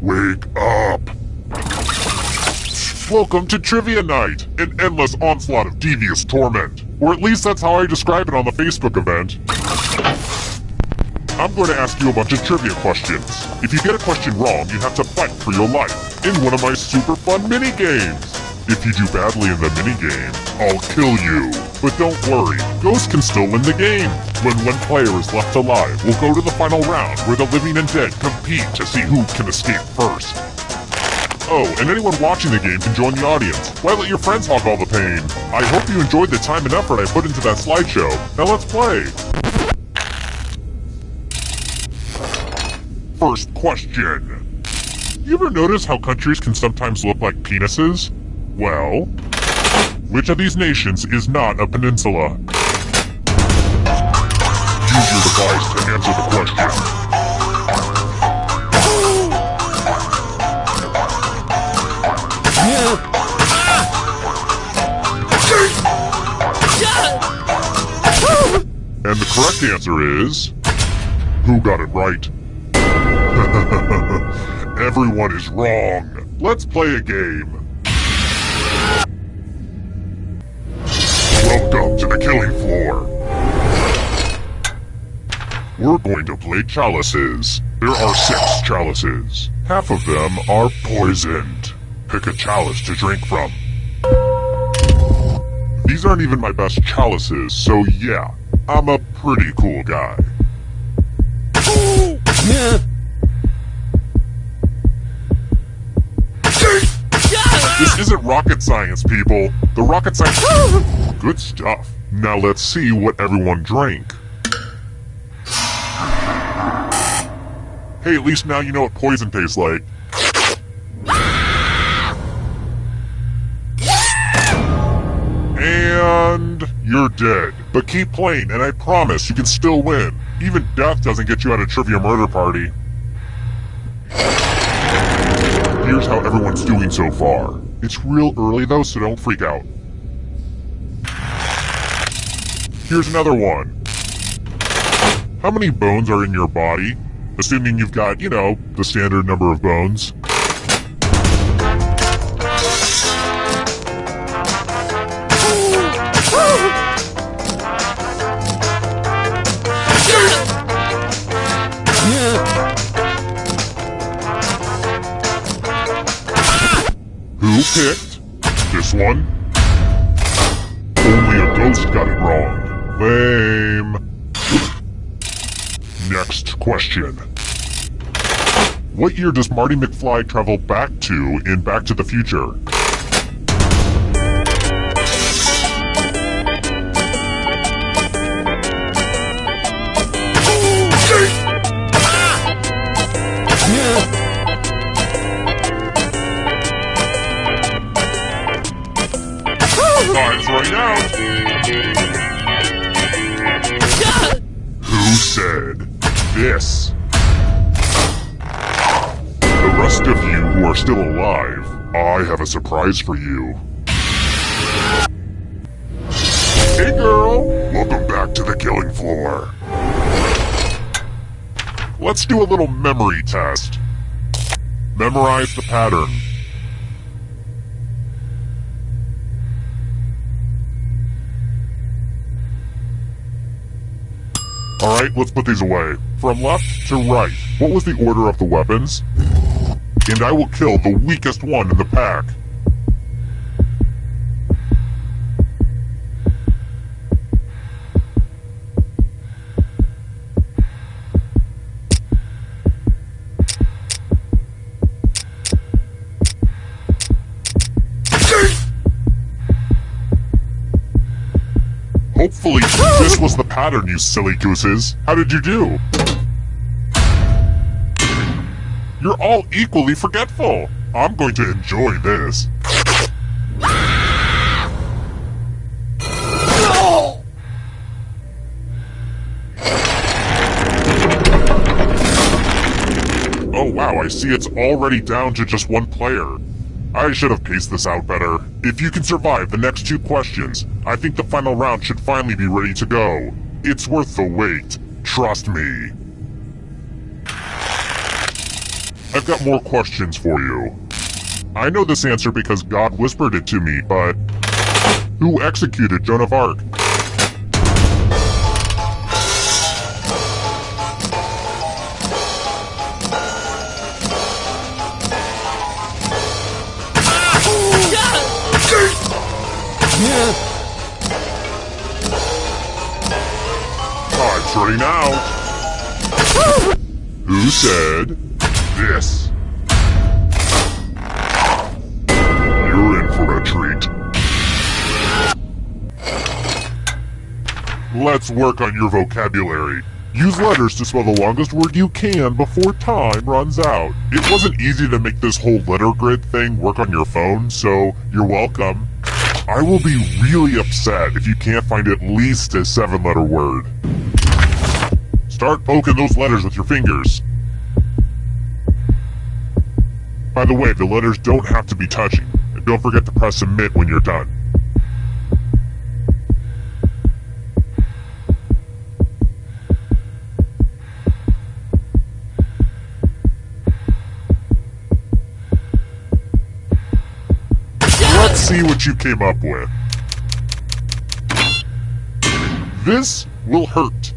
Wake up! Welcome to Trivia Night, an endless onslaught of devious torment. Or at least that's how I describe it on the Facebook event. I'm going to ask you a bunch of trivia questions. If you get a question wrong, you have to fight for your life in one of my super fun mini-games. If you do badly in the mini-game, I'll kill you. But don't worry, Ghost can still win the game. When one player is left alive, we'll go to the final round where the living and dead compete to see who can escape first. Oh, and anyone watching the game can join the audience. Why let your friends hog all the pain? I hope you enjoyed the time and effort I put into that slideshow. Now let's play. First question. You ever notice how countries can sometimes look like penises? Well, which of these nations is not a peninsula? Use your device to answer the question. And the correct answer is... Who got it right? Everyone is wrong. Let's play a game. Welcome to the killing floor. We're going to play chalices. There are 6 chalices. Half of them are poisoned. Pick a chalice to drink from. These aren't even my best chalices, so yeah, I'm a pretty cool guy. This isn't rocket science, people. The rocket science... Good stuff. Now let's see what everyone drank. Hey, at least now you know what poison tastes like. And you're dead. But keep playing, and I promise you can still win. Even death doesn't get you out of Trivia Murder Party. Here's how everyone's doing so far. It's real early though, so don't freak out. Here's another one. How many bones are in your body? Assuming you've got, you know, the standard number of bones. Who picked this one? Only a ghost got it wrong. Lame. Next question. What year does Marty McFly travel back to in Back to the Future? Time's running out. Who said this? The rest of you who are still alive, I have a surprise for you. Hey girl, welcome back to the killing floor. Let's do a little memory test. Memorize the pattern. Alright, let's put these away. From left to right, what was the order of the weapons? And I will kill the weakest one in the pack. Hopefully, this was the pattern, you silly gooses. How did you do? You're all equally forgetful. I'm going to enjoy this. Oh wow, I see it's already down to just one player. I should have paced this out better. If you can survive the next 2 questions, I think the final round should finally be ready to go. It's worth the wait. Trust me. I've got more questions for you. I know this answer because God whispered it to me, but who executed Joan of Arc? Time's running out. Who said this? You're in for a treat. Let's work on your vocabulary. Use letters to spell the longest word you can before time runs out. It wasn't easy to make this whole letter grid thing work on your phone, so you're welcome. I will be really upset if you can't find at least a 7-letter word. Start poking those letters with your fingers. By the way, the letters don't have to be touching, and don't forget to press submit when you're done. Let's see what you came up with. This will hurt.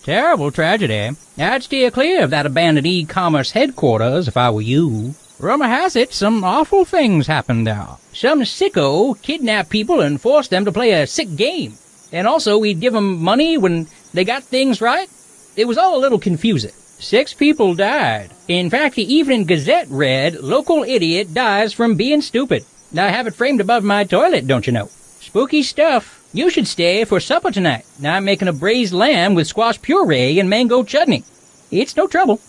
Terrible tragedy. I'd steer clear of that abandoned e-commerce headquarters if I were you. Rumor has it some awful things happened there. Some sicko kidnapped people and forced them to play a sick game. And also we'd give them money when they got things right. It was all a little confusing. 6 people died. In fact, the Evening Gazette read, "Local idiot dies from being stupid." I have it framed above my toilet, don't you know? Spooky stuff. You should stay for supper tonight. I'm making a braised lamb with squash puree and mango chutney. It's no trouble.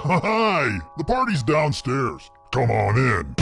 Hi! The party's downstairs. Come on in.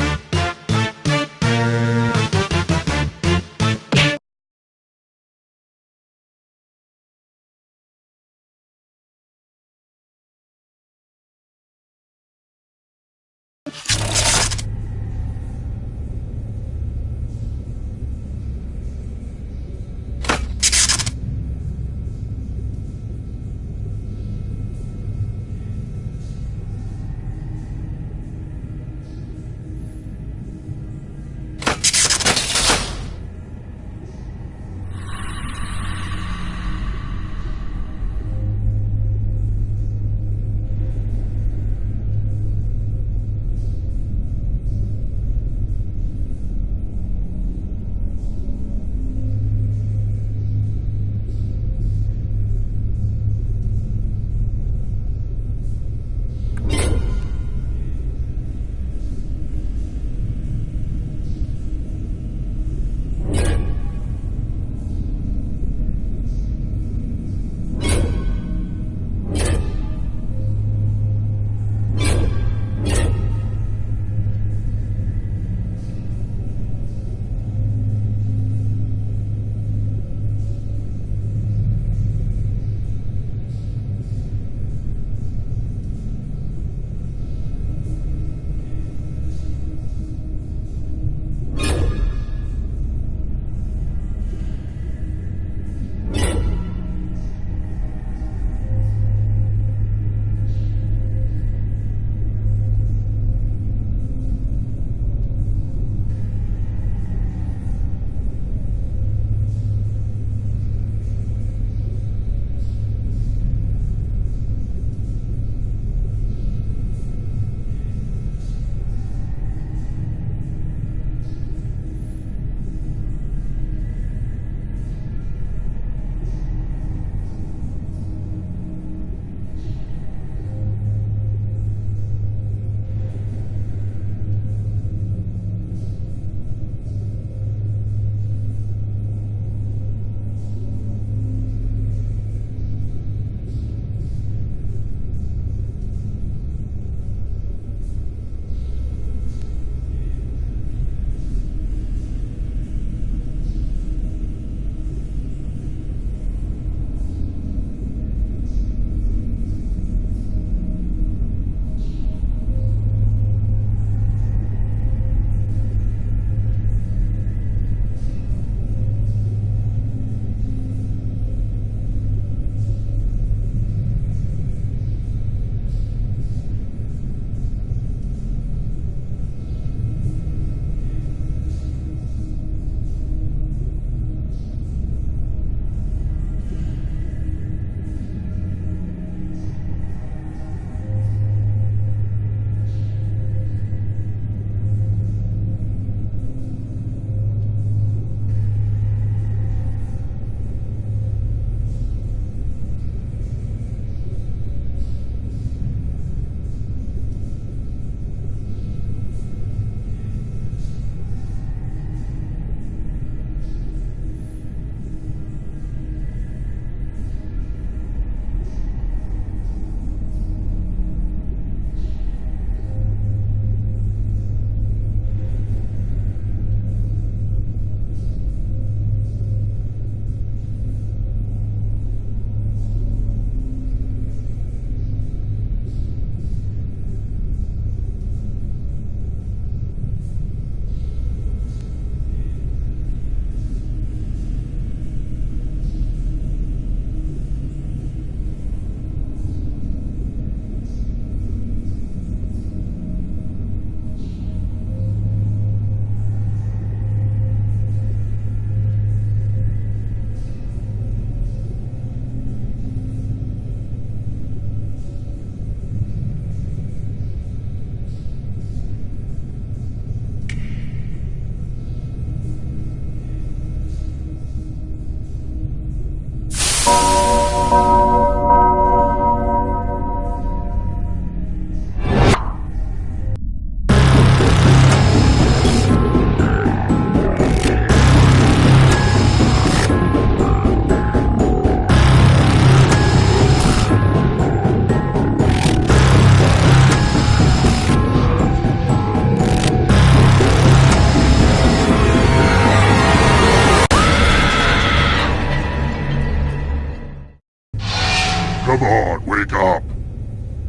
Come on, wake up.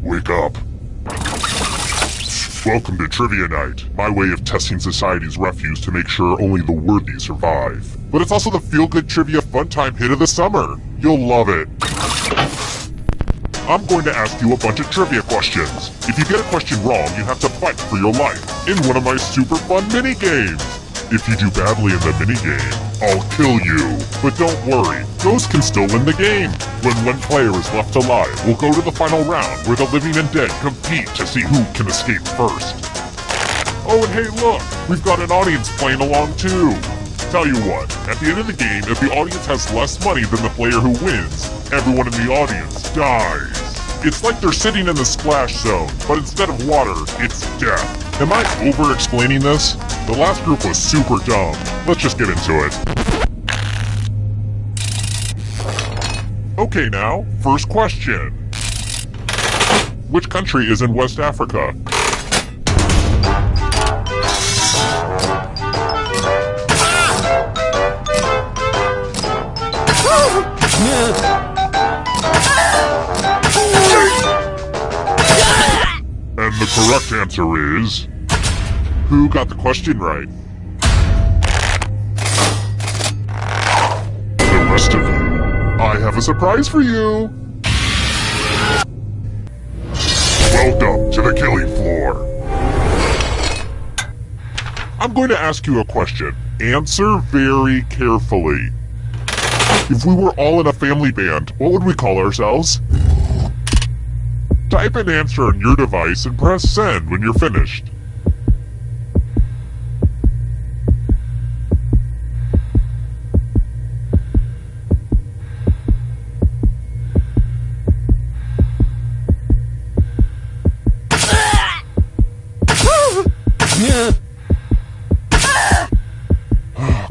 Wake up. Welcome to Trivia Night, my way of testing society's refuse to make sure only the worthy survive. But it's also the feel-good trivia fun time hit of the summer. You'll love it. I'm going to ask you a bunch of trivia questions. If you get a question wrong, you have to fight for your life in one of my super fun mini-games. If you do badly in the mini-game, I'll kill you. But don't worry, those can still win the game. When one player is left alive, we'll go to the final round where the living and dead compete to see who can escape first. Oh, and hey look, we've got an audience playing along too. Tell you what, at the end of the game, if the audience has less money than the player who wins, everyone in the audience dies. It's like they're sitting in the splash zone, but instead of water, it's death. Am I over-explaining this? The last group was super dumb. Let's just get into it. Okay now, first question. Which country is in West Africa? And the correct answer is... Who got the question right? The rest of you, I have a surprise for you! Welcome to the killing floor. I'm going to ask you a question. Answer very carefully. If we were all in a family band, what would we call ourselves? Type an answer on your device and press send when you're finished.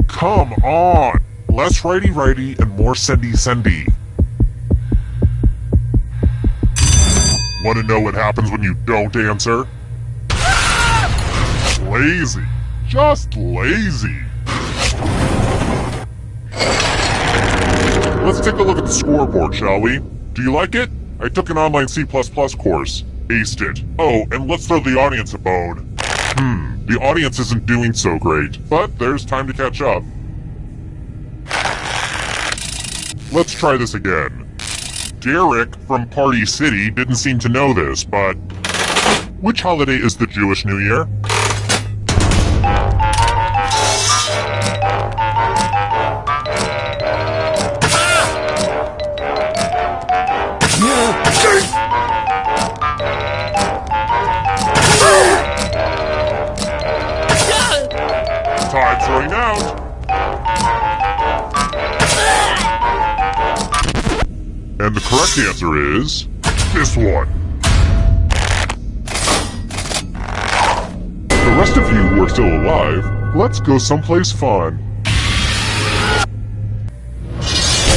Come on! Less righty-righty and more sendy-sendy. Want to know what happens when you don't answer? Lazy. Just lazy. Let's take a look at the scoreboard, shall we? Do you like it? I took an online C++ course. Aced it. Oh, and let's throw the audience a bone. The audience isn't doing so great, but there's time to catch up. Let's try this again. Derek from Party City didn't seem to know this, but... Which holiday is the Jewish New Year? Time's running out! And the correct answer is... this one. The rest of you who are still alive, let's go someplace fun.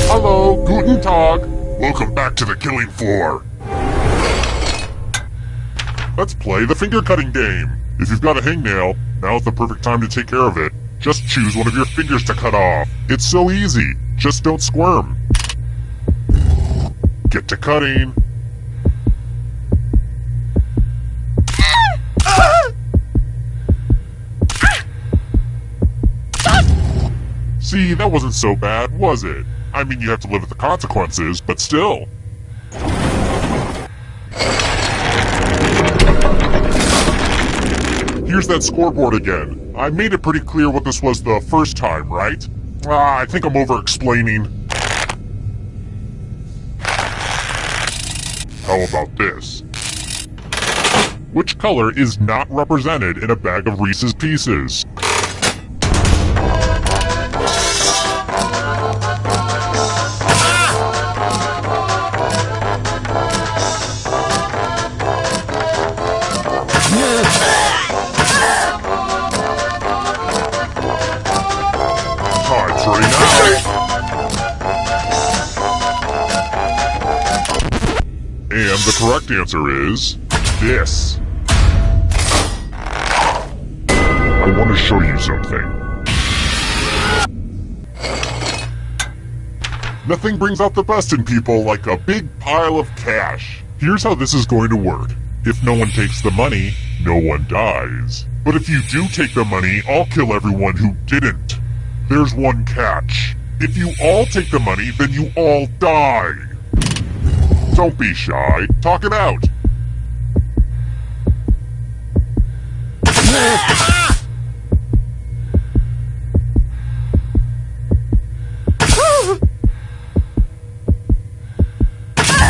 Hello, guten Tag. Welcome back to the killing floor. Let's play the finger-cutting game. If you've got a hangnail, now's the perfect time to take care of it. Just choose one of your fingers to cut off. It's so easy. Just don't squirm. Get to cutting. See, that wasn't so bad, was it? I mean, you have to live with the consequences, but still. Here's that scoreboard again. I made it pretty clear what this was the first time, right? I think I'm over-explaining. How about this? Which color is not represented in a bag of Reese's Pieces? Time's running out! And the correct answer is... this. I want to show you something. Nothing brings out the best in people like a big pile of cash. Here's how this is going to work. If no one takes the money, no one dies. But if you do take the money, I'll kill everyone who didn't. There's one catch. If you all take the money, then you all die. Don't be shy. Talk it out.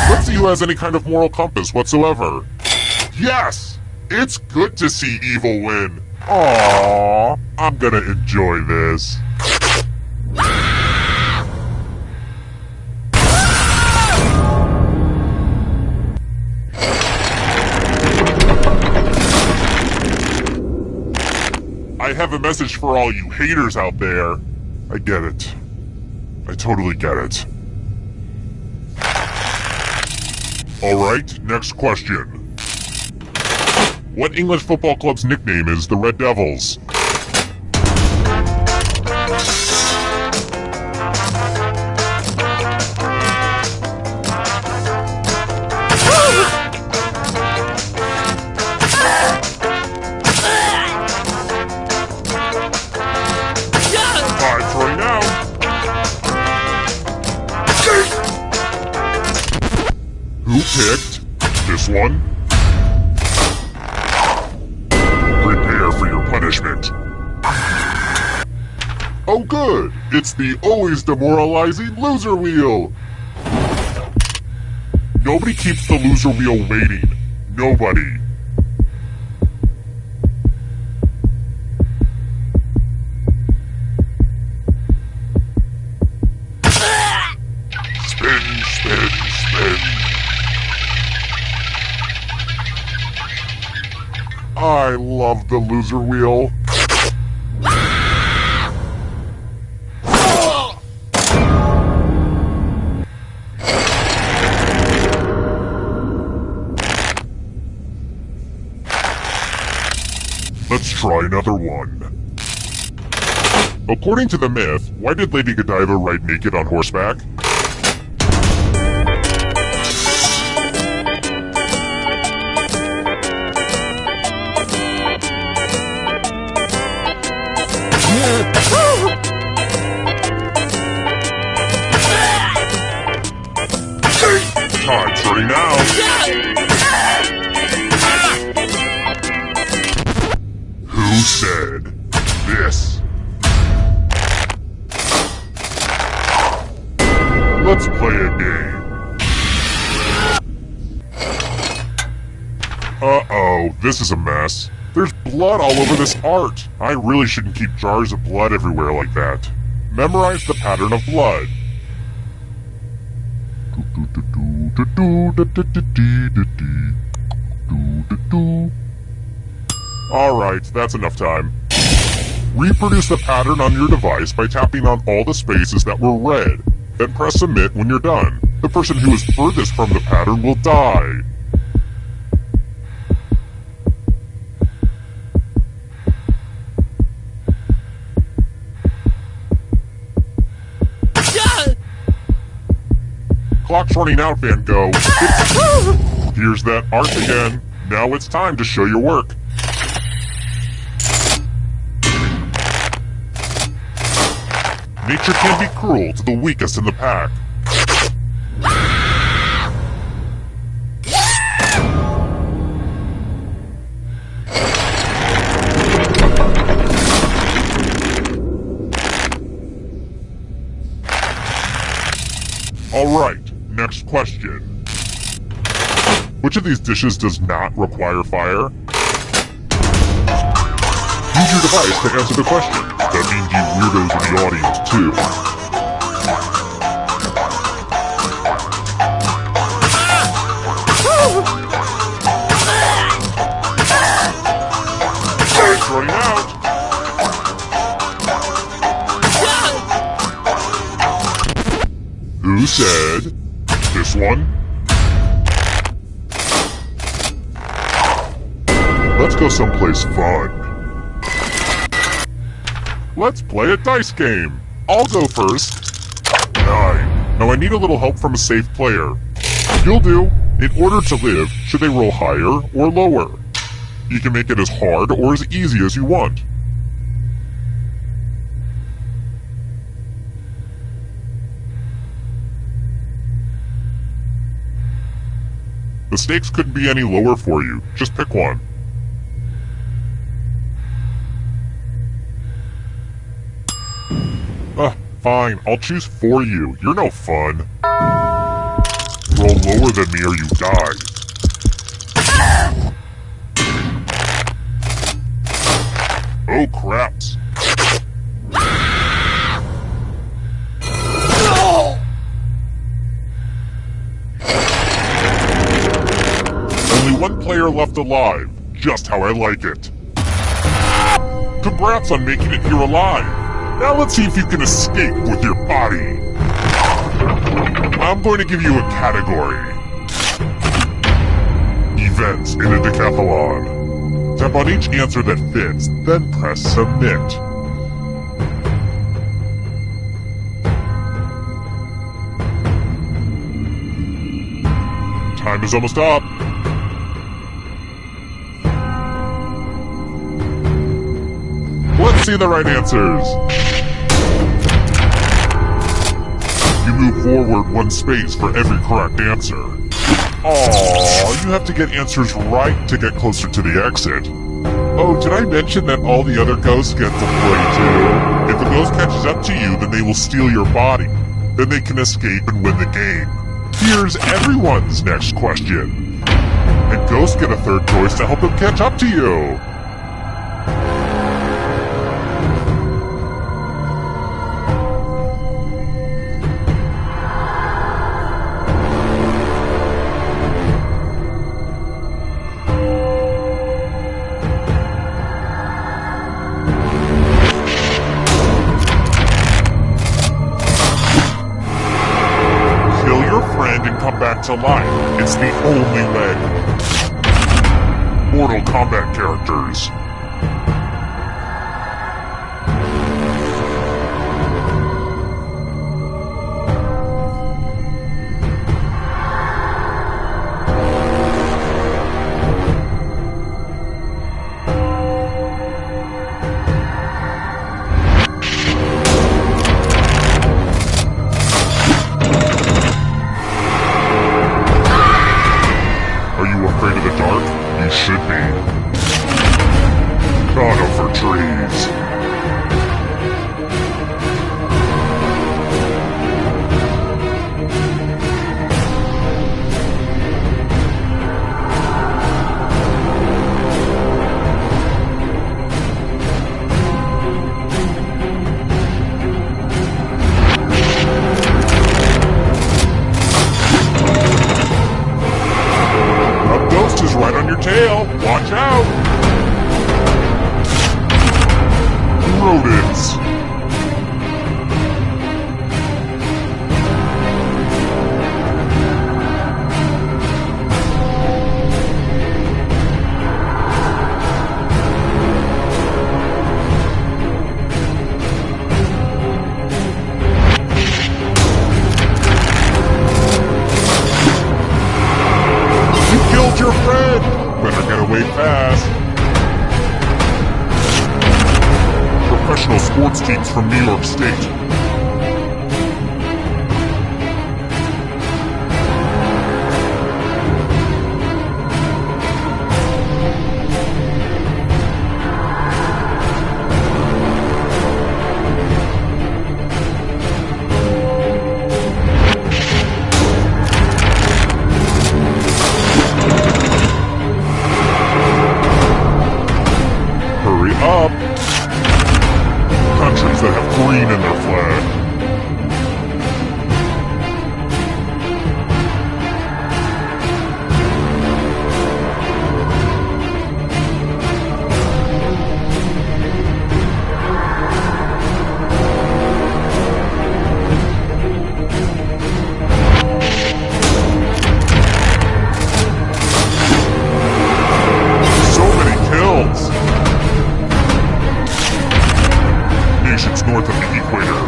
Let's see who has any kind of moral compass whatsoever. Yes! It's good to see evil win. Aww, I'm gonna enjoy this. I have a message for all you haters out there. I get it. I totally get it. Alright, next question. What English football club's nickname is the Red Devils? Time's running out. Who picked this one? Prepare for your punishment. Oh good! It's the always demoralizing loser wheel! Nobody keeps the loser wheel waiting. Nobody. Spin, spin, spin. I love the loser wheel. Let's try another one. According to the myth, why did Lady Godiva ride naked on horseback? Time's running out. Who said this? Let's play a game. Uh-oh, this is a mess. There's blood all over this art. I really shouldn't keep jars of blood everywhere like that. Memorize the pattern of blood. Alright, that's enough time. Reproduce the pattern on your device by tapping on all the spaces that were red. Then press submit when you're done. The person who is furthest from the pattern will die. Clock's running out, Van Gogh. Here's that art again. Now it's time to show your work. Nature can be cruel to the weakest in the pack. Alright, next question. Which of these dishes does not require fire? Use your device to answer the question. That means you weirdos in the audience, too. Time's running out. Who said this one? Let's go someplace fun. Let's play a dice game. I'll go first. 9. Now I need a little help from a safe player. You'll do. In order to live, should they roll higher or lower? You can make it as hard or as easy as you want. The stakes couldn't be any lower for you. Just pick one. Fine. I'll choose for you. You're no fun. Roll lower than me or you die. Oh, craps. Only one player left alive. Just how I like it. Congrats on making it here alive. Now let's see if you can escape with your body. I'm going to give you a category. Events in a decathlon. Tap on each answer that fits, then press submit. Time is almost up. Let's see the right answers. You move forward one space for every correct answer. Aww, you have to get answers right to get closer to the exit. Oh, did I mention that all the other ghosts get to play too? If a ghost catches up to you, then they will steal your body. Then they can escape and win the game. Here's everyone's next question. And ghosts get a third choice to help them catch up to you. To life. It's the only way. Mortal Kombat characters. Should be. Conifer trees. Right on your tail. Watch out! Rodents. Your friend! Better get away fast. Professional sports teams from New York State. Up. Countries that have green in their flag. So many kills. Nations north of the equator.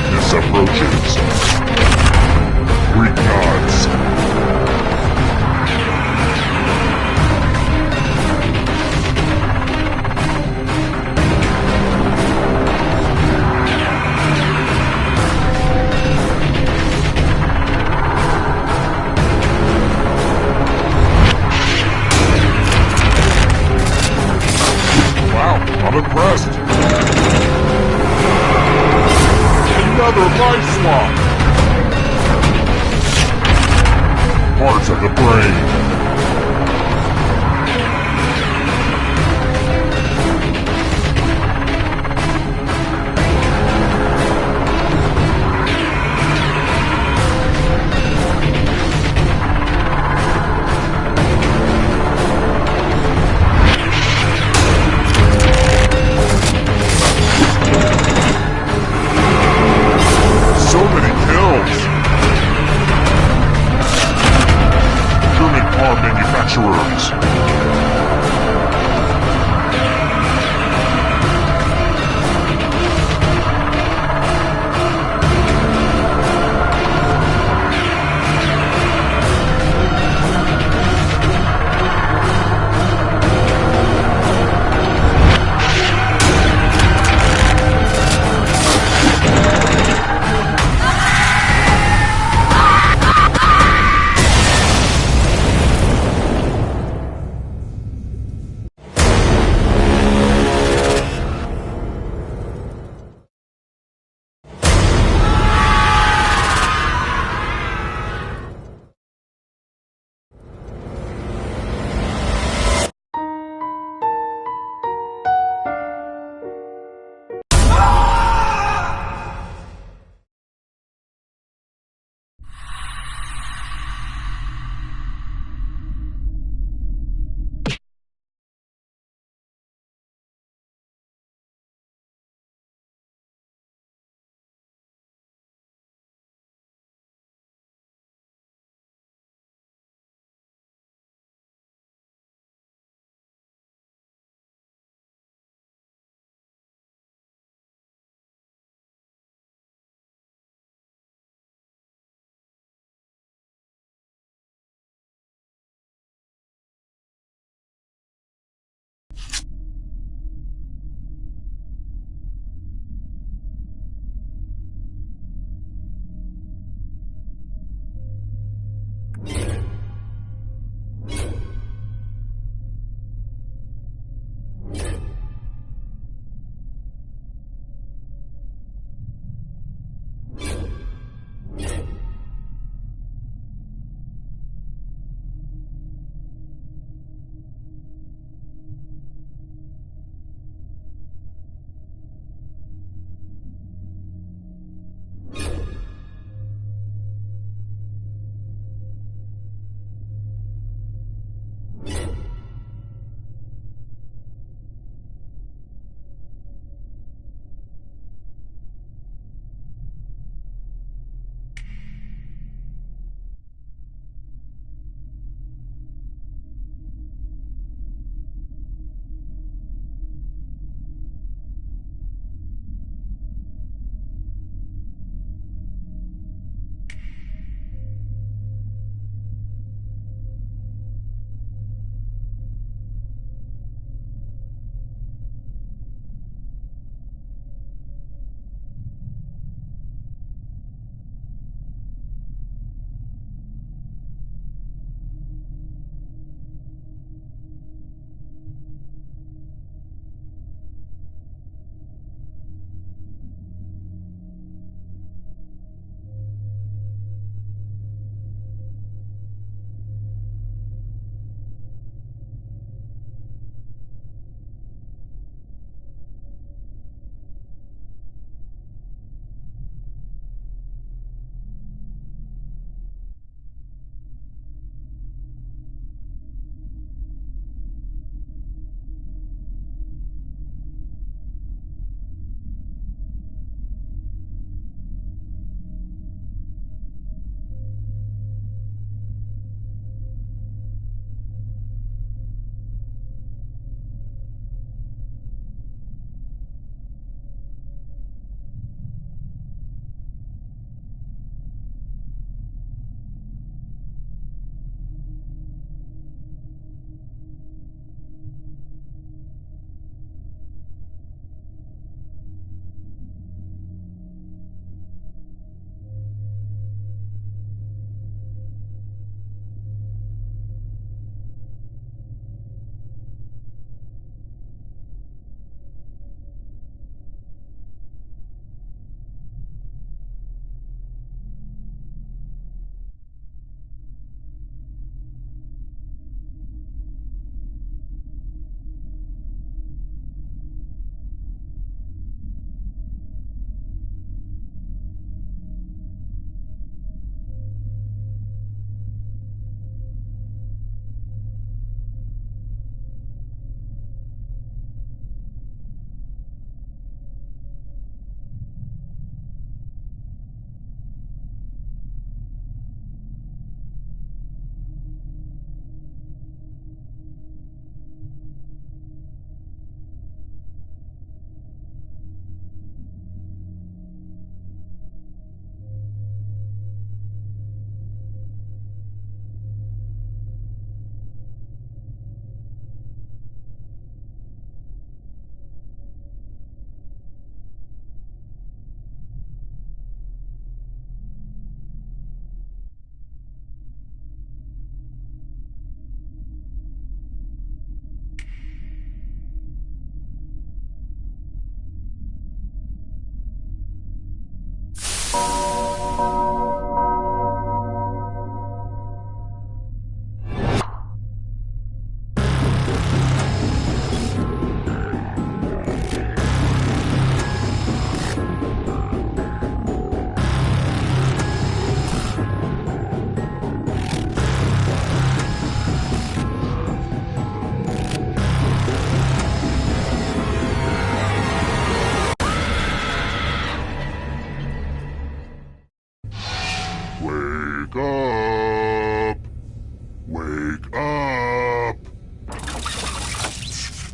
darkness approaches. Greek gods. Wow, I'm impressed. Another life swap. Parts of the brain. So many kills. German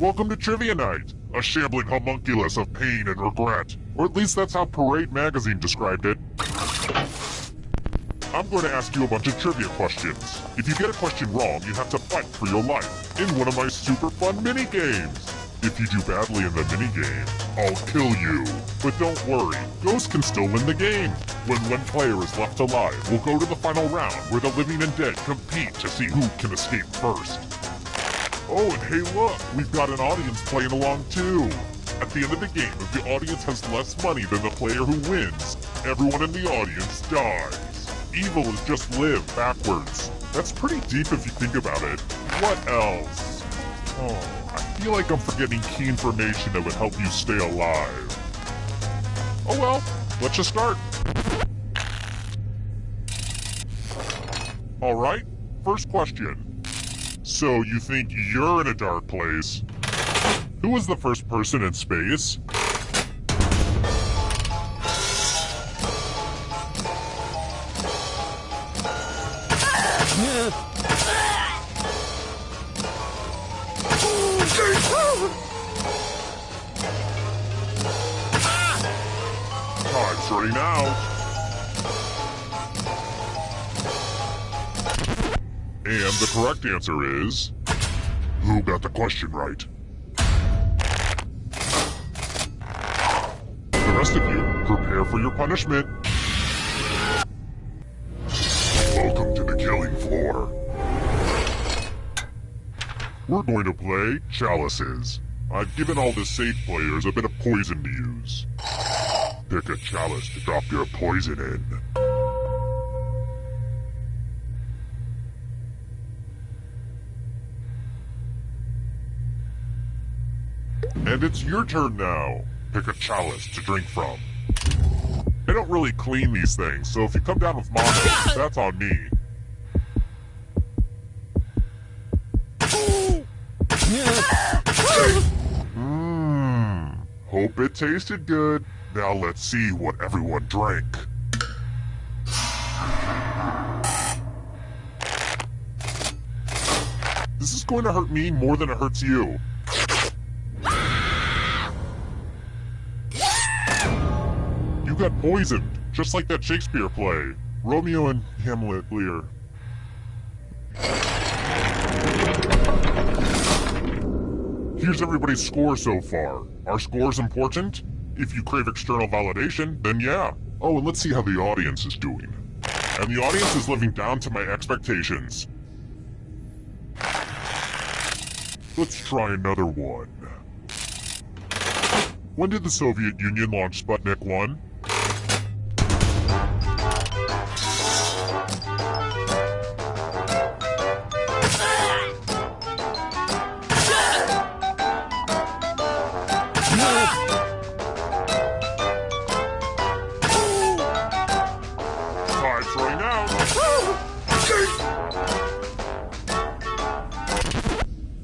Welcome to Trivia Night, a shambling homunculus of pain and regret. Or at least that's how Parade Magazine described it. I'm going to ask you a bunch of trivia questions. If you get a question wrong, you have to fight for your life in one of my super fun mini-games. If you do badly in the mini-game, I'll kill you. But don't worry, Ghost can still win the game. When one player is left alive, we'll go to the final round where the living and dead compete to see who can escape first. Oh, and hey look, we've got an audience playing along too. At the end of the game, if the audience has less money than the player who wins, everyone in the audience dies. Evil is just live backwards. That's pretty deep if you think about it. What else? Oh, I feel like I'm forgetting key information that would help you stay alive. Oh well, let's just start. Alright, first question. So you think you're in a dark place? Who was the first person in space? Time's running out. And the correct answer is... Who got the question right? The rest of you, prepare for your punishment. Welcome to the killing floor. We're going to play Chalices. I've given all the safe players a bit of poison to use. Pick a chalice to drop your poison in. And it's your turn now. Pick a chalice to drink from. I don't really clean these things, so if you come down with mono, that's on me. Hope it tasted good. Now let's see what everyone drank. This is going to hurt me more than it hurts you. You got poisoned, just like that Shakespeare play, Romeo and Hamlet Lear. Here's everybody's score so far. Are scores important? If you crave external validation, then yeah. Oh, and let's see how the audience is doing. And the audience is living down to my expectations. Let's try another one. When did the Soviet Union launch Sputnik 1? Time's running out.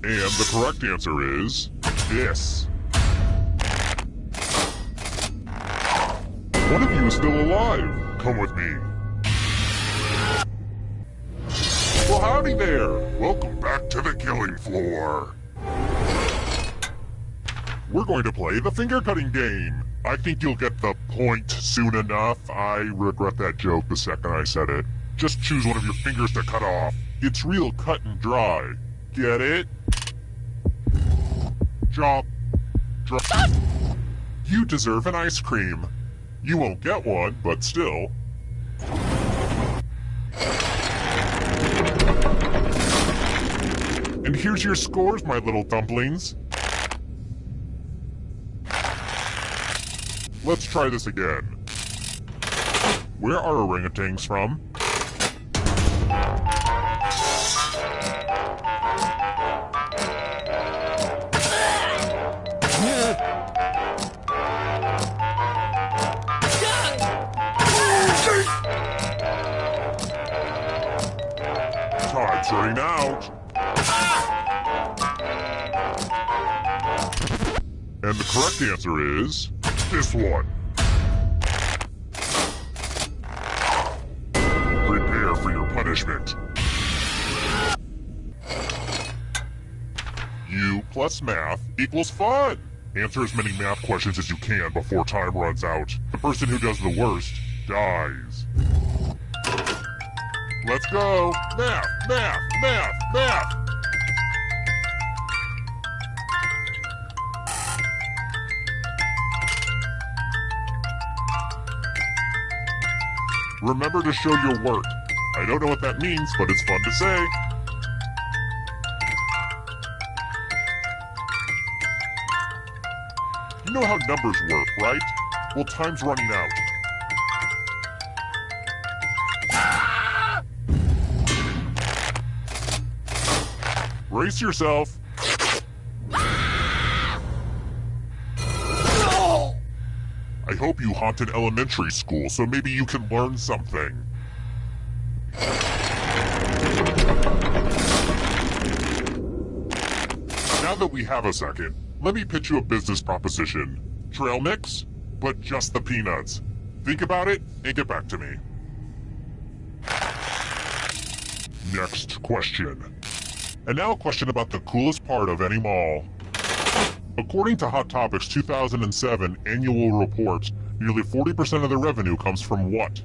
And the correct answer is this. One of you is still alive. Come with me. Well, howdy there. Welcome back to the killing floor. We're going to play the finger cutting game. I think you'll get the point soon enough. I regret that joke the second I said it. Just choose one of your fingers to cut off. It's real cut and dry. Get it? Chop. Drop. You deserve an ice cream. You won't get one, but still. And here's your scores, my little dumplings. Let's try this again. Where are orangutans from? Time's running out. And the correct answer is this one. Prepare for your punishment. You plus plus math equals fun. Answer as many math questions as you can before time runs out. The person who does the worst dies. Let's go! Math, math, math, math! Remember to show your work. I don't know what that means, but it's fun to say. You know how numbers work, right? Well, time's running out. Brace yourself. I hope you haunted elementary school, so maybe you can learn something. Now that we have a second, let me pitch you a business proposition. Trail mix, but just the peanuts. Think about it and get back to me. Next question. And now a question about the coolest part of any mall. According to Hot Topics 2007 annual report, nearly 40% of the revenue comes from what?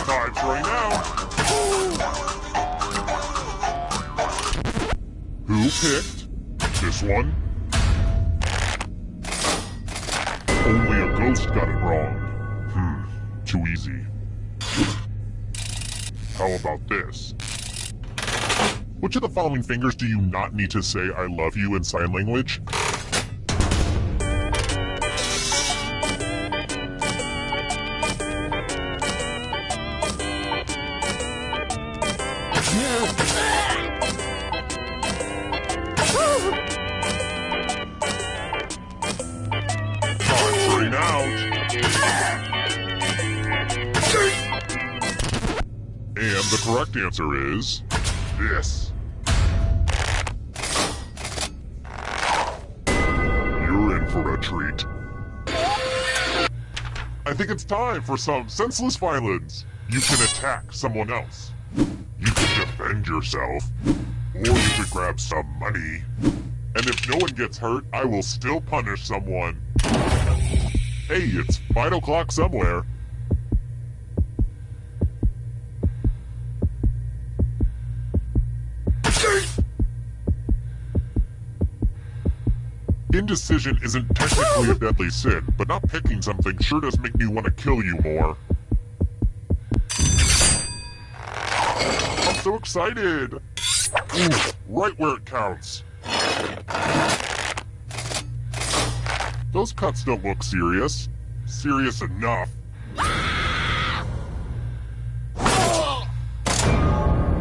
Time's running out. Who picked this one? Only a ghost got it wrong. Too easy. How about this? Which of the following fingers do you not need to say I love you in sign language? Time's running out. And the correct answer is this. You're in for a treat. I think it's time for some senseless violence. You can attack someone else. You can defend yourself. Or you could grab some money. And if no one gets hurt, I will still punish someone. Hey, it's 5 o'clock somewhere. Indecision isn't technically a deadly sin, but not picking something sure does make me want to kill you more. I'm so excited! Ooh, right where it counts. Those cuts don't look serious. Serious enough.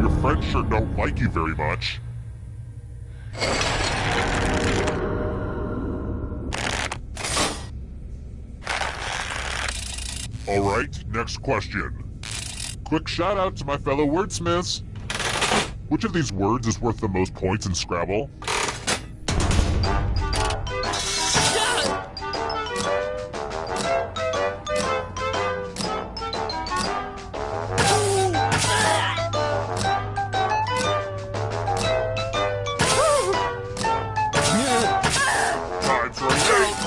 Your friends sure don't like you very much. Alright, next question. Quick shout out to my fellow wordsmiths. Which of these words is worth the most points in Scrabble? Time's running out.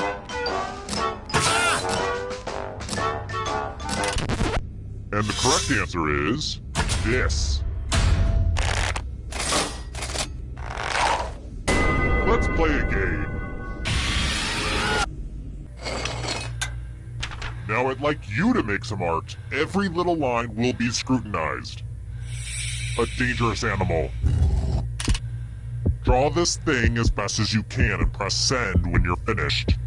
And the correct answer is this. Let's play a game. Now I'd like you to make some art. Every little line will be scrutinized. A dangerous animal. Draw this thing as best as you can and press send when you're finished.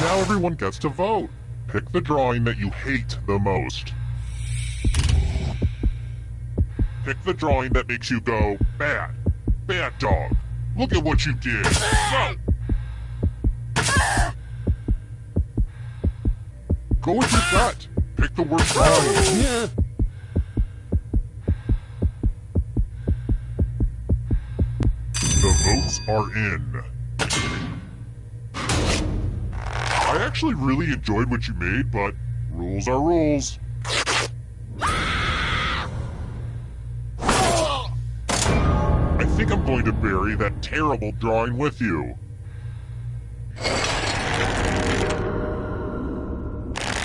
Now everyone gets to vote. Pick the drawing that you hate the most. Pick the drawing that makes you go, bad. Bad dog. Look at what you did. Go! Go with your gut. Pick the worst drawing. The votes are in. I actually really enjoyed what you made, but rules are rules. I think I'm going to bury that terrible drawing with you.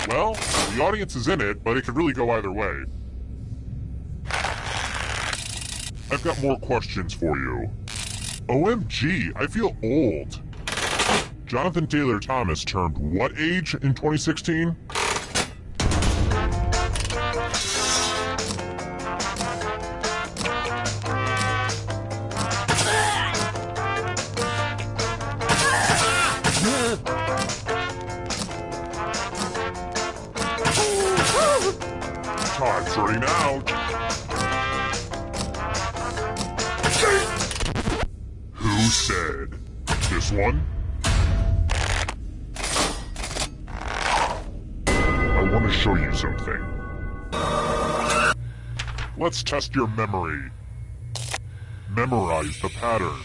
Well, the audience is in it, but it could really go either way. I've got more questions for you. OMG, I feel old. Jonathan Taylor Thomas turned what age in 2016? Time's running out. Who said? This one? I want to show you something. Let's test your memory. Memorize the pattern.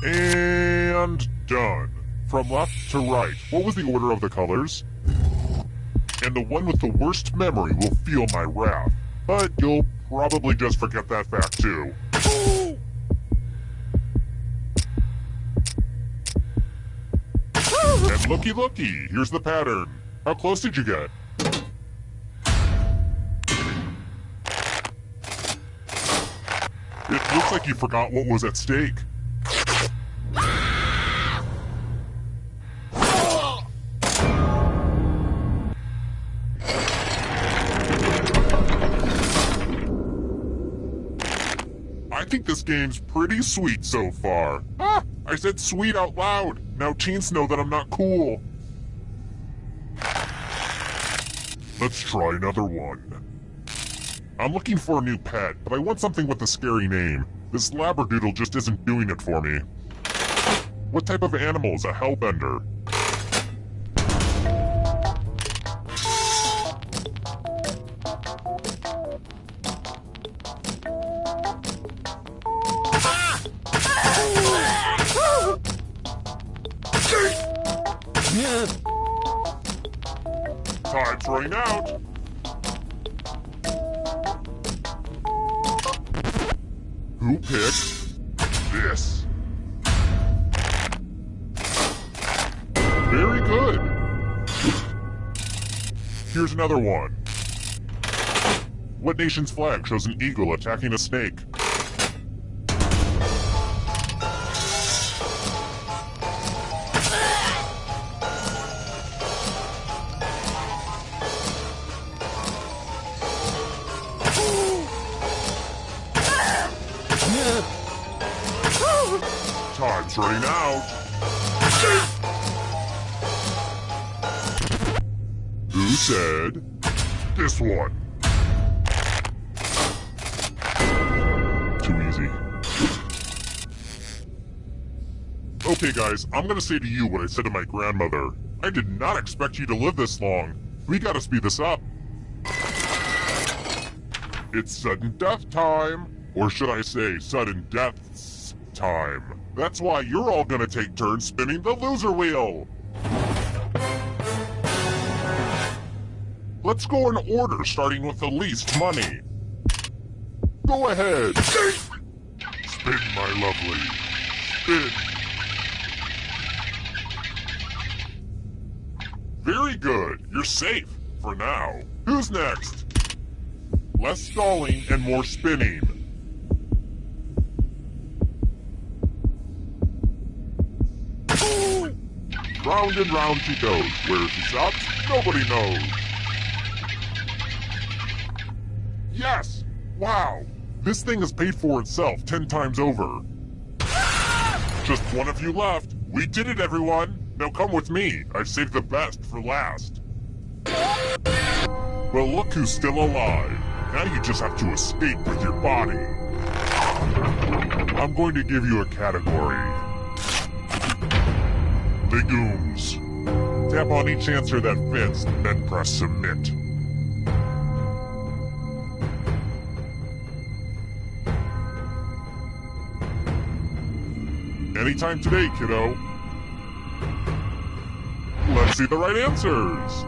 And done. From left to right, what was the order of the colors? And the one with the worst memory will feel my wrath. But you'll probably just forget that fact too. And looky looky, here's the pattern. How close did you get? It looks like you forgot what was at stake. I think this game's pretty sweet so far. Ah, I said sweet out loud. Now teens know that I'm not cool. Let's try another one. I'm looking for a new pet, but I want something with a scary name. This labradoodle just isn't doing it for me. What type of animal is a hellbender? Time's running out. Who picked this? Very good. Here's another one. What nation's flag shows an eagle attacking a snake? Time's running out. Who said this one? Too easy. Okay guys, I'm gonna say to you what I said to my grandmother. I did not expect you to live this long. We gotta speed this up. It's sudden death time. Or should I say, sudden deaths time. That's why you're all gonna take turns spinning the loser wheel. Let's go in order, starting with the least money. Go ahead. Spin, my lovely. Spin. Very good. You're safe, for now. Who's next? Less stalling and more spinning. Round and round she goes. Where she stops, nobody knows. Yes! Wow! This thing has paid for itself 10 times over. Just one of you left. We did it, everyone. Now come with me. I've saved the best for last. Well, look who's still alive. Now you just have to escape with your body. I'm going to give you a category. Legumes. Tap on each answer that fits, then press submit. Anytime today, kiddo. Let's see the right answers.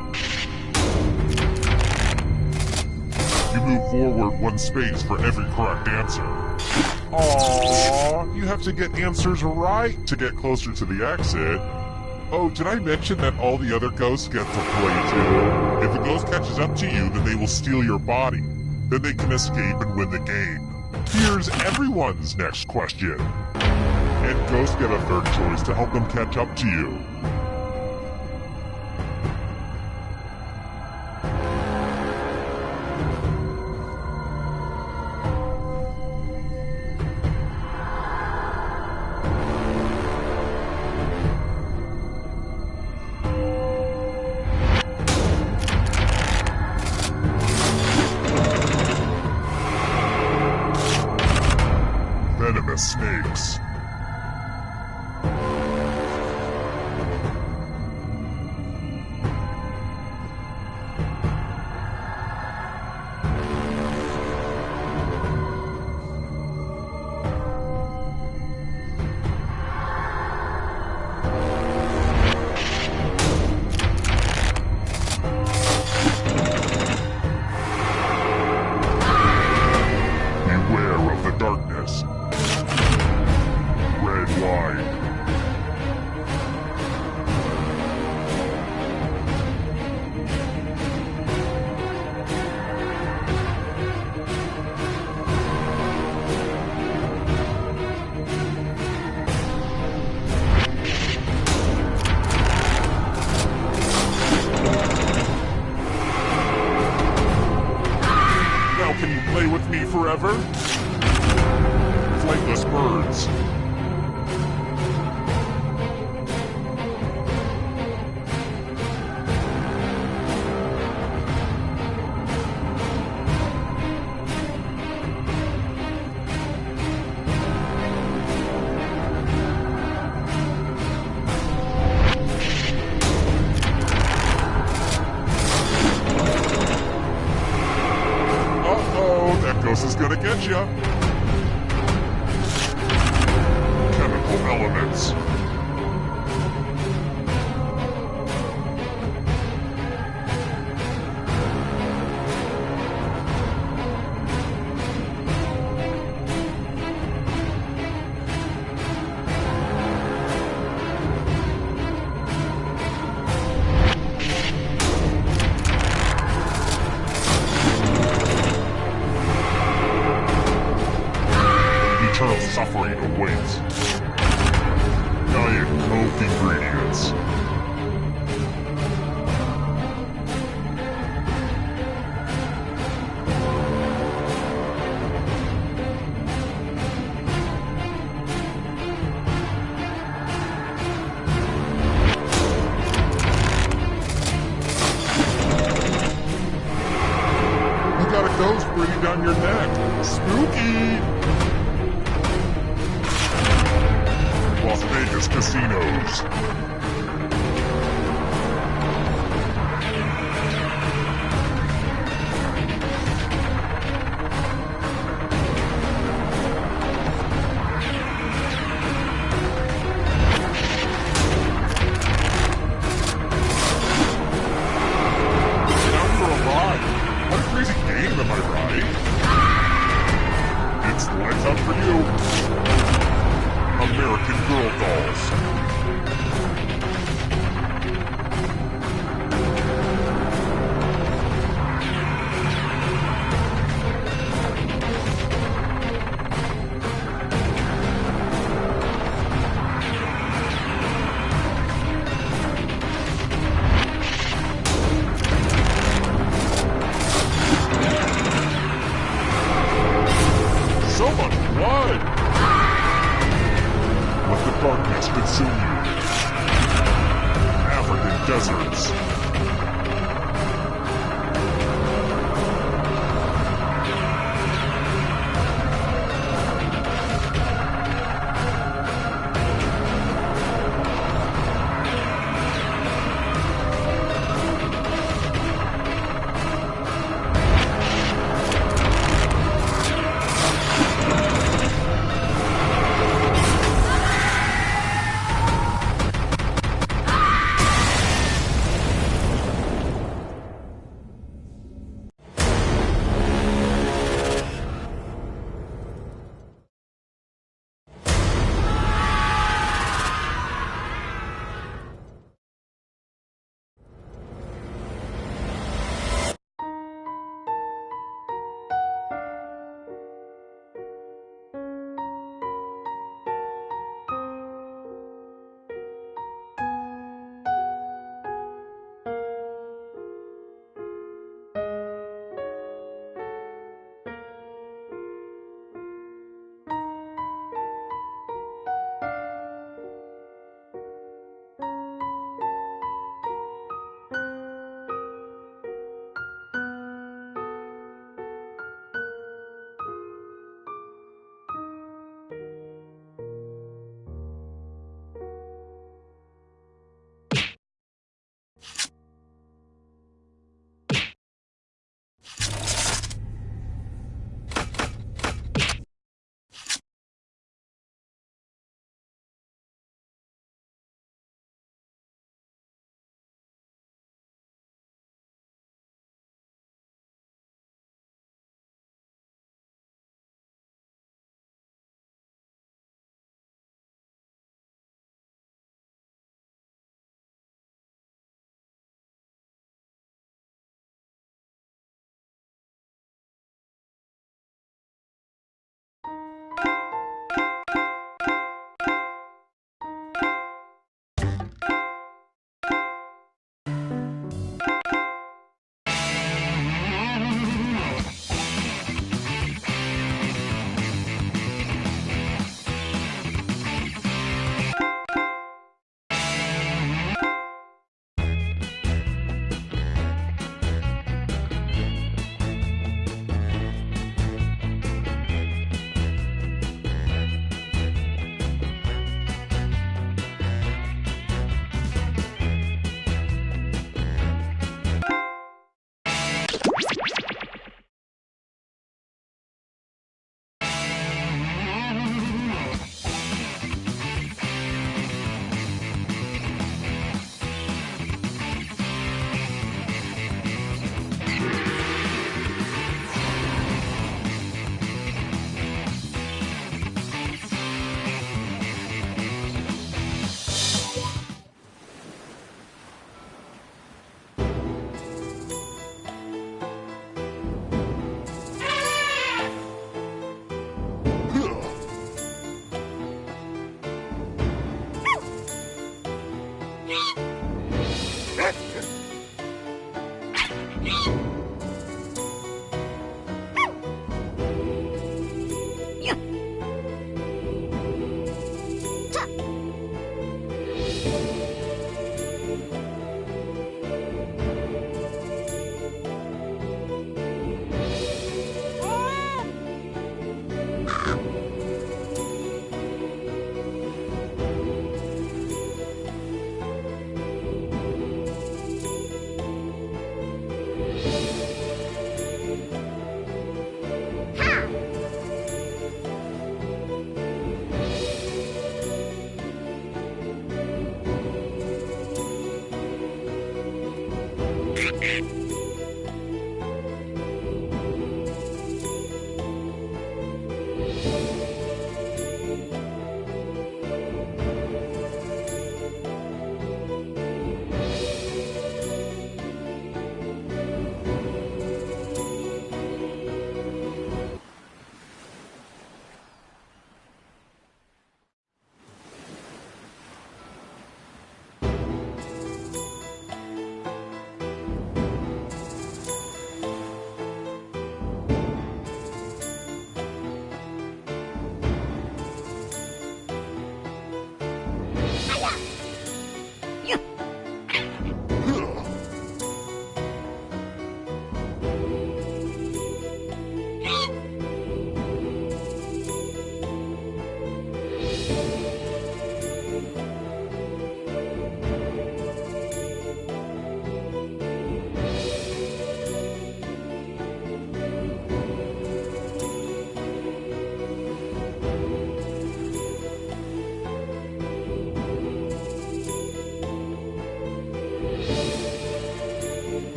You move forward one space for every correct answer. Aww, you have to get answers right to get closer to the exit. Oh, did I mention that all the other ghosts get to play too? If a ghost catches up to you, then they will steal your body. Then they can escape and win the game. Here's everyone's next question. And ghosts get a third choice to help them catch up to you. Venomous snakes. Beware of the darkness. Red wine. Now can you play with me forever? Flightless birds. Uh-oh, that ghost is gonna get ya. Chemical elements. Eternal suffering awaits. Diet Coke ingredients. You got a ghost breathing down your neck. Spooky! Las Vegas casinos. Now you're alive. What a crazy game, am I right? It's lights out for you. American Girl dolls. so much blood! Let the darkness consume you. African deserts.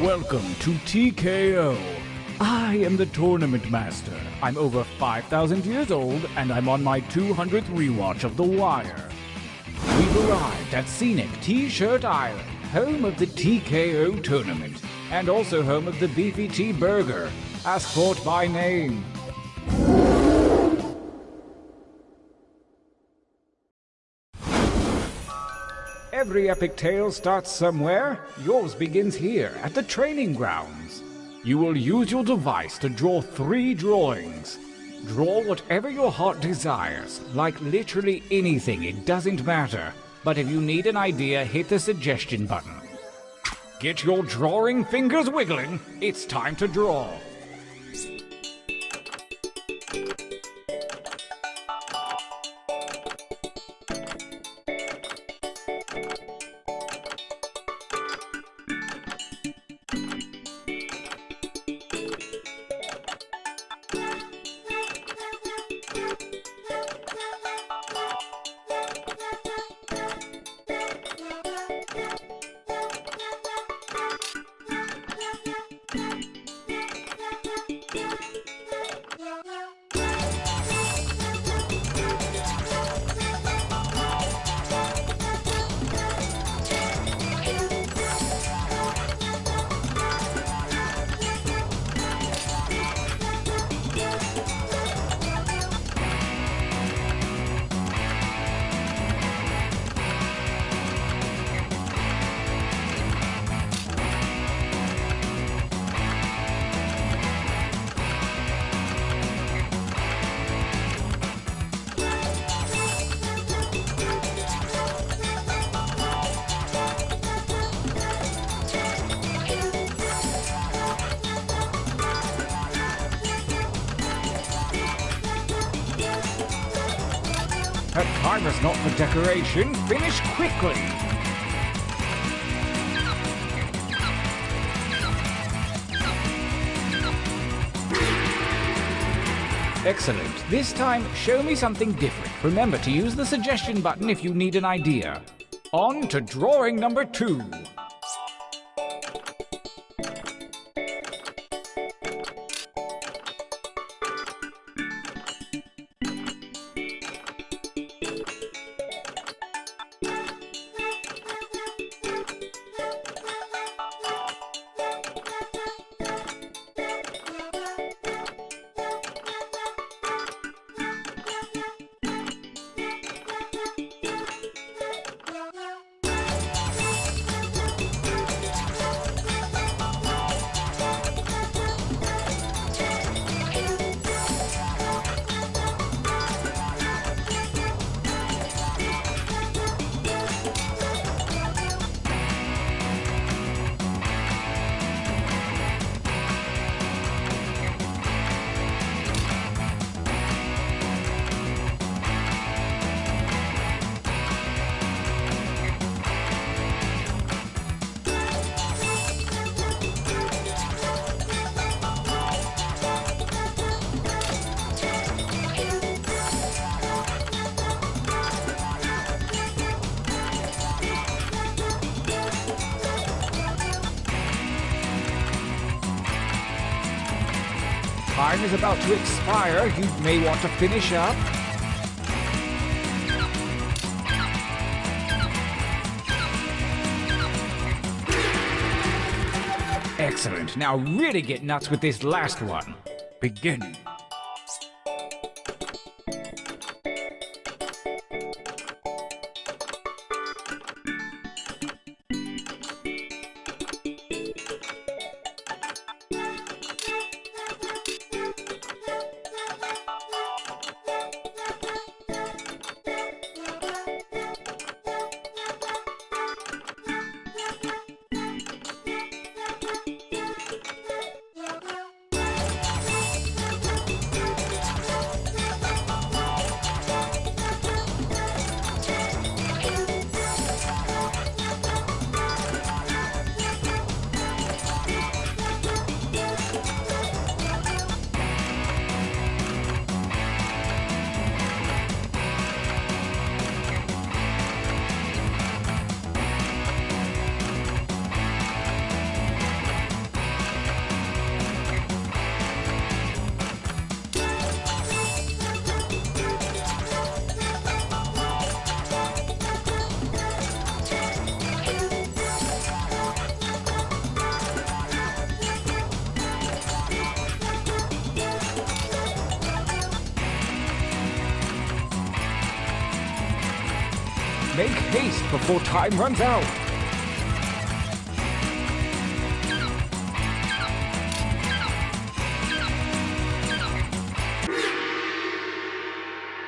Welcome to TKO. I am the tournament master. I'm over 5,000 years old, and I'm on my 200th rewatch of The Wire. We've arrived at scenic T-Shirt Island, home of the TKO tournament, and also home of the Beefy T Burger. Ask for it by name. Every epic tale starts somewhere. Yours begins here, at the training grounds. You will use your device to draw 3 drawings. Draw whatever your heart desires, like literally anything, it doesn't matter. But if you need an idea, hit the suggestion button. Get your drawing fingers wiggling, it's time to draw. Her timer's not for decoration. Finish quickly! Excellent. This time, show me something different. Remember to use the suggestion button if you need an idea. On to drawing number 2. Time is about to expire. You may want to finish up. Excellent. Now really get nuts with this last one. Begin. Make haste before time runs out.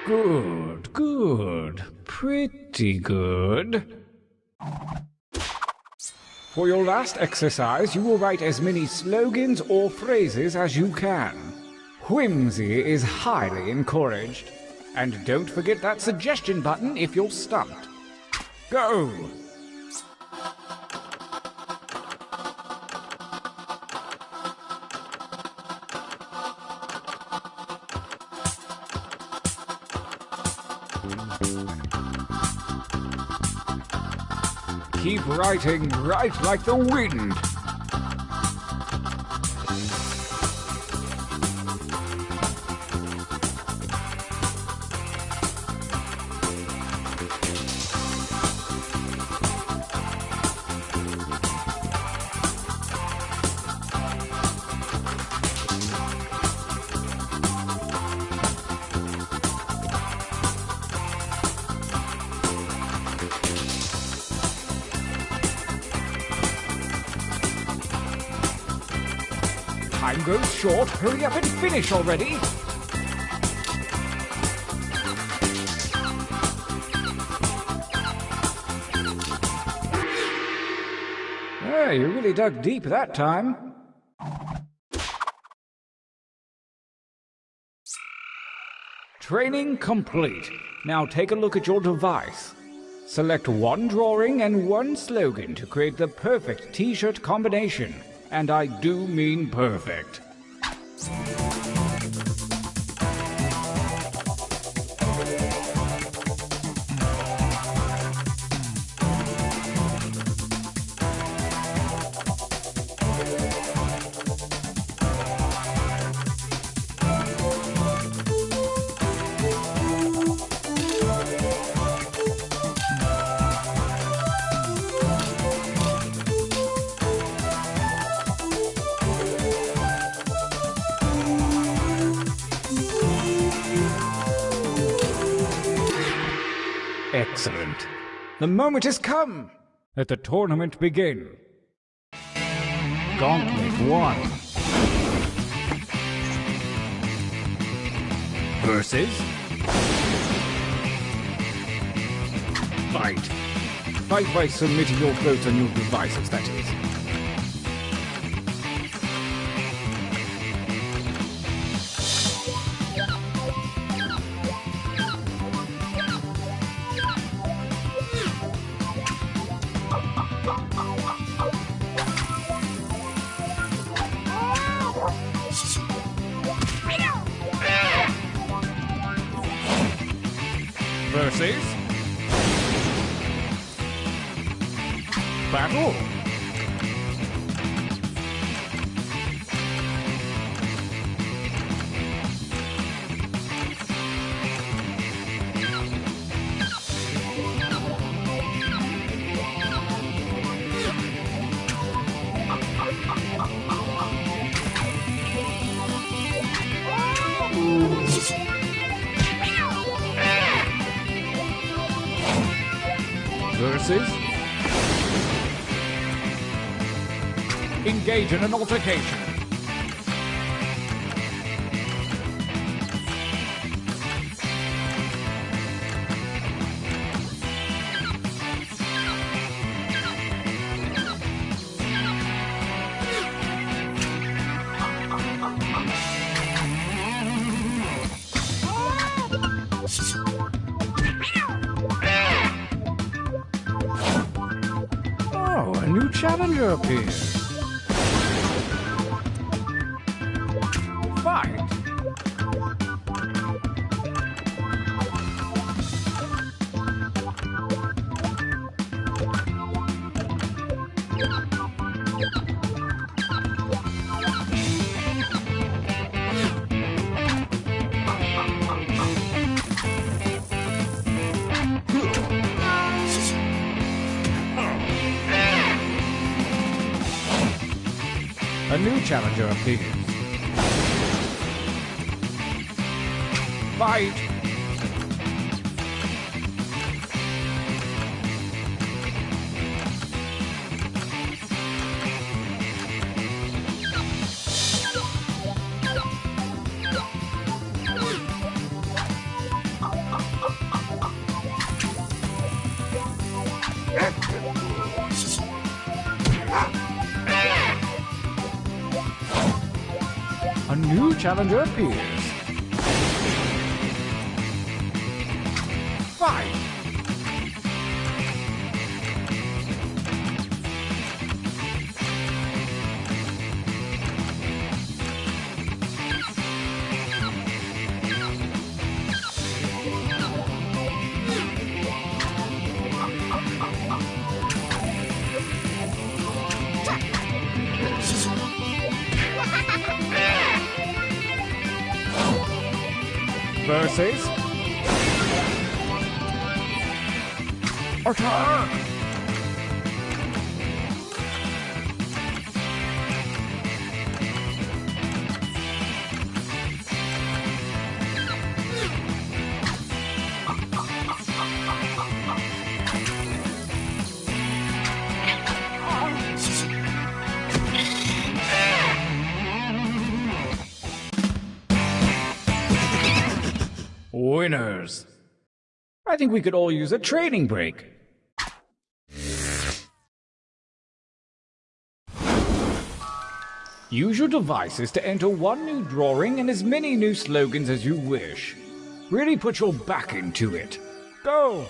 Good, good. Pretty good. For your last exercise, you will write as many slogans or phrases as you can. Whimsy is highly encouraged. And don't forget that suggestion button if you're stumped. Go! Keep writing right like the wind. Time goes short. Hurry up and finish already. You really dug deep that time. Training complete. Now take a look at your device. Select one drawing and one slogan to create the perfect t-shirt combination. And I do mean perfect. Excellent. The moment has come. Let the tournament begin. Gauntlet 1. Versus... Fight. Fight by submitting your votes on your devices, that is. Versus Battle. Versus engage in an altercation. Oh, a new challenger appears. Fight! A new challenger appears. Fight! A new challenger appears. Fight! Versus attack! Winners! I think we could all use a training break. Use your devices to enter one new drawing and as many new slogans as you wish. Really put your back into it. Go!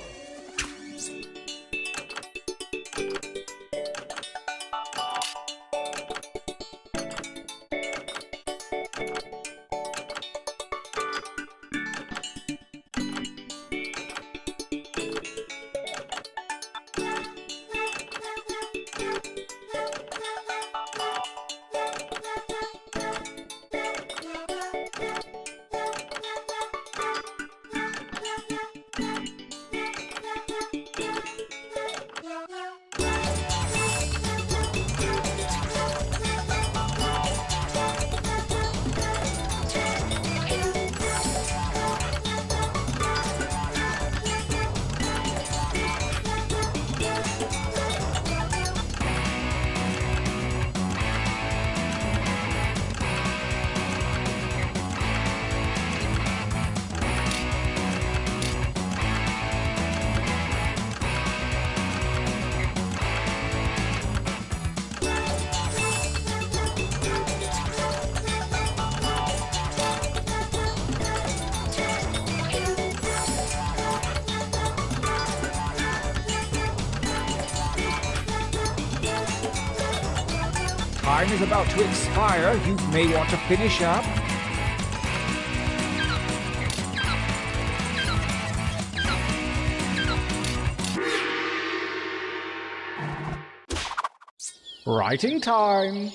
Time is about to expire. You may want to finish up. Writing time.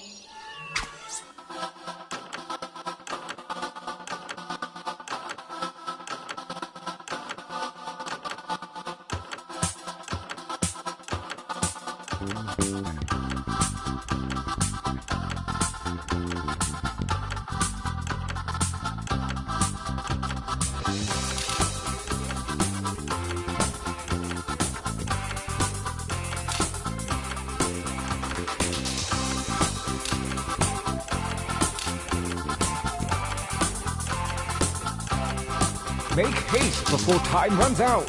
Make haste before time runs out.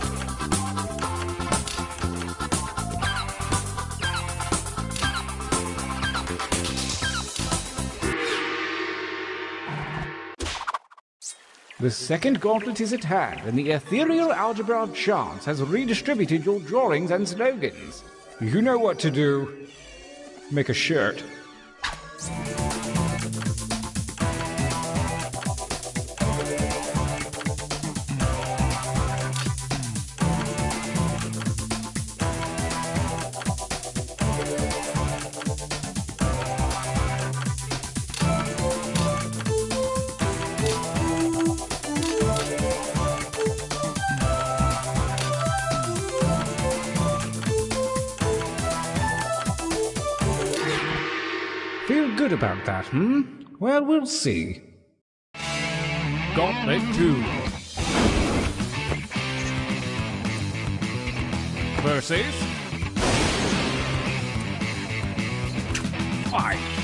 The second gauntlet is at hand, and the ethereal algebra of chance has redistributed your drawings and slogans. You know what to do. Make a shirt. Feel good about that, Well, we'll see. Gauntlet 2. Versus... fight!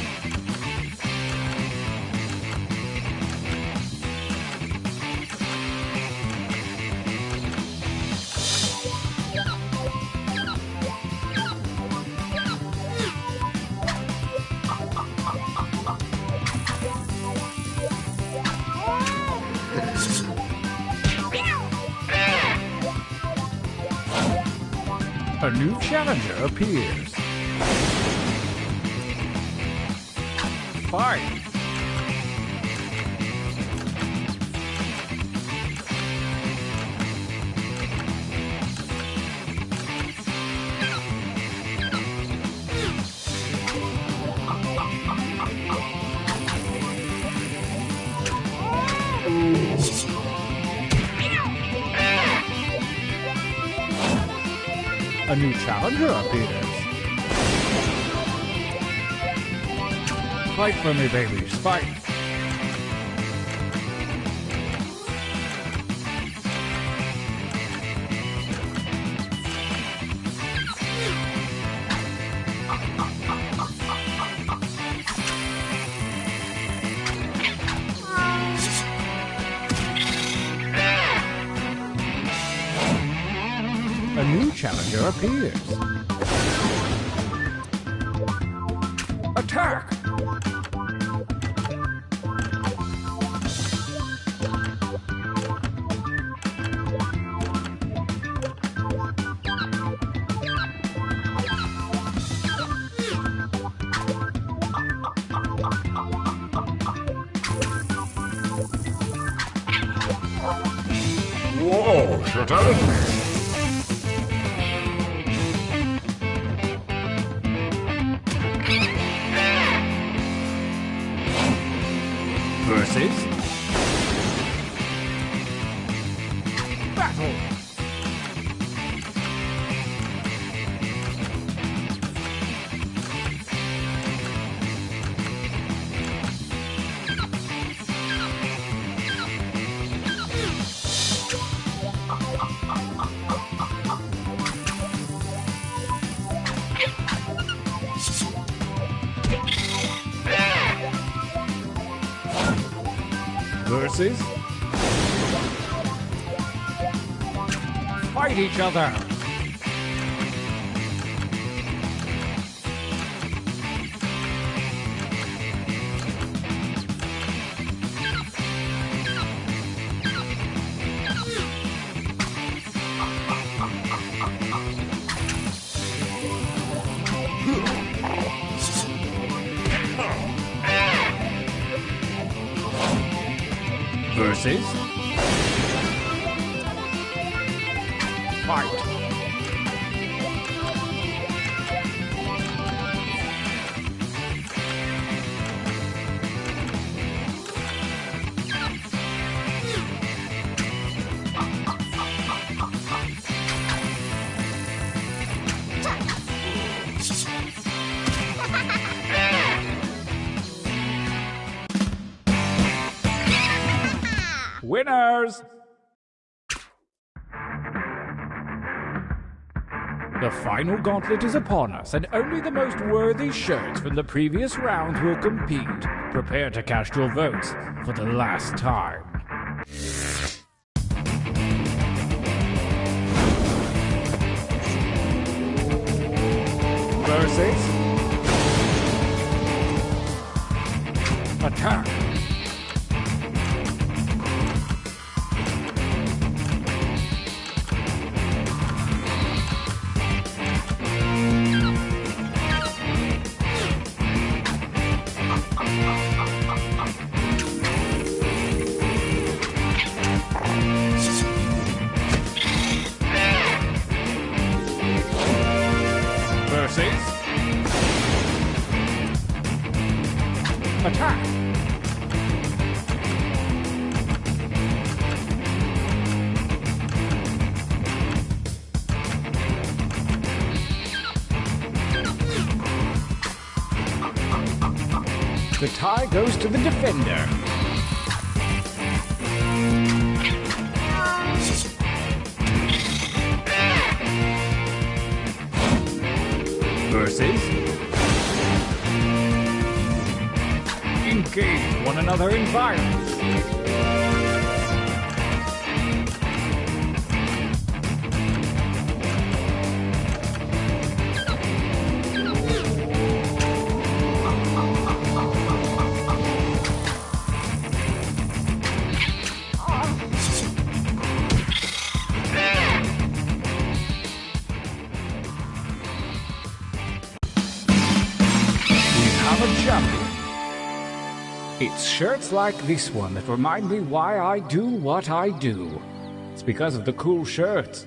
A new challenger appears. Fight! A new challenger appears. Fight for me, babies, fight! A new challenger appears. Attack! Whoa, shut out of me! Versus battle. Versus fight each other. Versus fight. Winners! The final gauntlet is upon us, and only the most worthy shirts from the previous rounds will compete. Prepare to cast your votes for the last time. Versus attack. Versus attack. The tie goes to the defender. Versus engage one another in violence. become a champion. It's shirts like this one that remind me why I do what I do. It's because of the cool shirts.